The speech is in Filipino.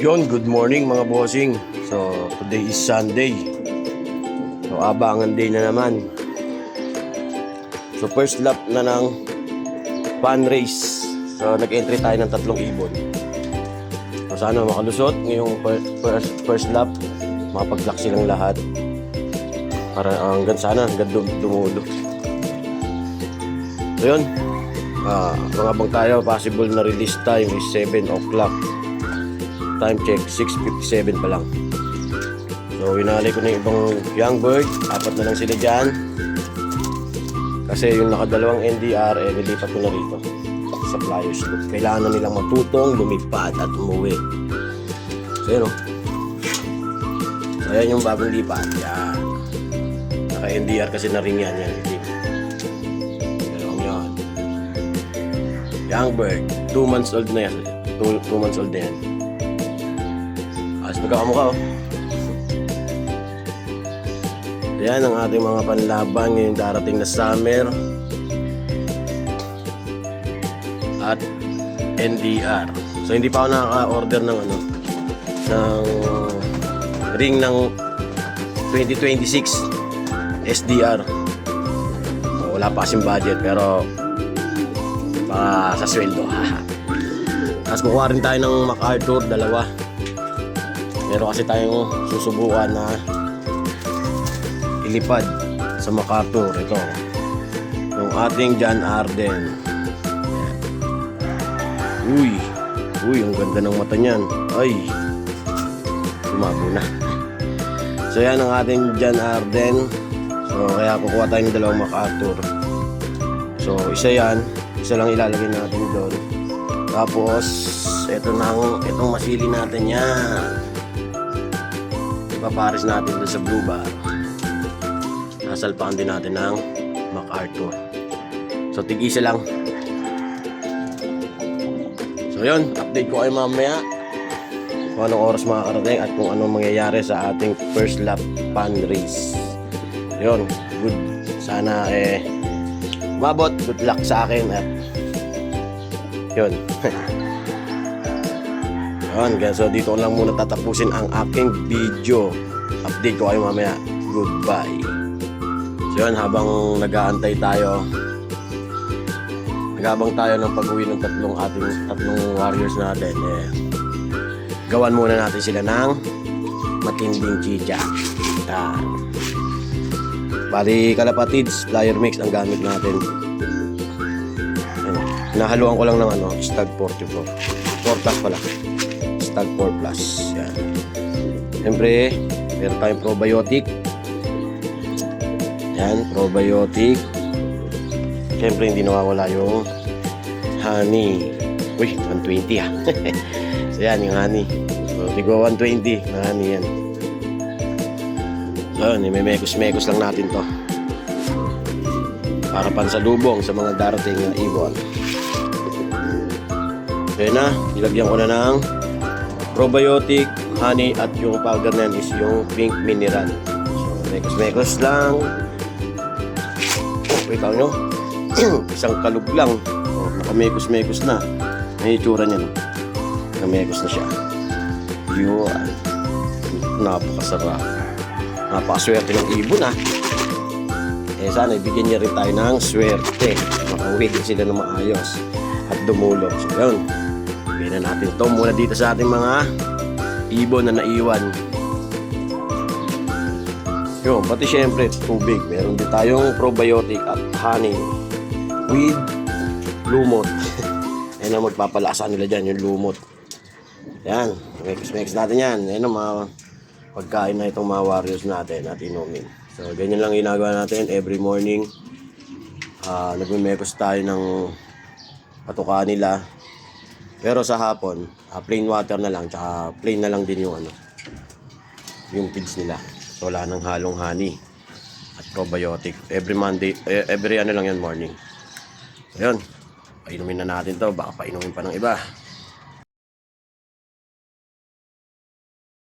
Good morning mga bossing. So, today is Sunday. So, abangan day na naman. So, first lap na ng fun race. So, nag-entry tayo ng 3 ibon. So, sana makalusot ngayong first lap. Makapag-lock silang lahat. Para hanggang dumulo. So, yun. Mga bang tayo, possible na release time is 7 o'clock. Time check, 6:57 pa lang. So, winalay ko na yung ibang young bird. 4 na lang sila dyan. Kasi yung nakadalawang NDR, nilipat ko na rito sa flyers loop. Kailangan na nilang matutong, lumipad at umuwi. So, yun o. So, ayan yung bagong lipat. Yan. Naka-NDR kasi na rin yan. Yan. Young bird. 2 months old na yan. 2 months old na yan. Magkakamukha. Ayan ang ating mga panlaban ngayong darating na summer at NDR. So hindi pa ako nakaka-order ng ng ring ng 2026 SDR. So, wala pa kasing budget pero sa sweldo. Tapos kukuha rin tayo ng MacArthur, 2. Meron kasi tayong susubukan na ilipad sa MacArthur. Ito yung ating John Arden. Uy, ang ganda ng mata niyan. Ay, lumabo na. So yan ang ating John Arden. So kaya kukuha tayo ng 2 MacArthur. So isa lang ilalagay natin doon. Tapos itong masili natin yan. Papares natin doon sa blue bar. Nasalpakan din natin ng MacArthur. So tig-isa lang. So yun, update ko kayo mamaya kung anong oras makakarating at kung anong mangyayari sa ating first lap fun race. Yun, good. Sana umabot. Good luck sa akin at yun. So dito lang muna tatapusin ang aking video. Update ko kayo mamaya. Goodbye. So yun, habang nag-aantay tayo, nagabang tayo ng pag-uwi ng tatlong warriors natin, gawan muna natin sila ng matinding chicha. Bali kalapatids, flyer mix ang gamit natin. Nahaluan ko lang ng Stag 44 4 plus pala. Stag 4 plus. Yan. Siyempre, meron tayong probiotic. Yan, probiotic. Siyempre, hindi nawawala yung honey. Uy, 120 ah. So yan, yung honey. So, tigo 120 na honey yan. So, mekos lang natin to. Para pansalubong sa mga darating na ibon. So yun na, ilagyan ko na ng probiotic, honey at yung powder na yan is yung pink mineral. So, mekos lang. Wait lang nyo. Isang kalug lang. Nakamekos na. May itsura niya. Namekos na siya. Yun. Napakasarap. Napakaswerte ng ibon sana ibigyan niya rin tayo ng swerte. Makauwi din sila ng maayos at dumulog. So yun. Bigyan na natin ito muna dito sa ating mga ibon na naiwan. Yun, pati syempre tubig. Meron din tayong probiotic at honey with lumot. Ayan ang magpapalasan nila dyan, yung lumot. Yan, mix natin yan. Ayan ang mga pagkain na itong mga warriors natin at inumin. So ganyan lang ginagawa natin every morning. Nagmimekos tayo ng patuka nila. Pero sa hapon, plain water na lang, tsaka plain na lang din yung feeds nila. So wala nang halong honey at probiotic. Every Monday, every lang yan morning. So yun, painumin na natin to, baka painumin pa ng iba.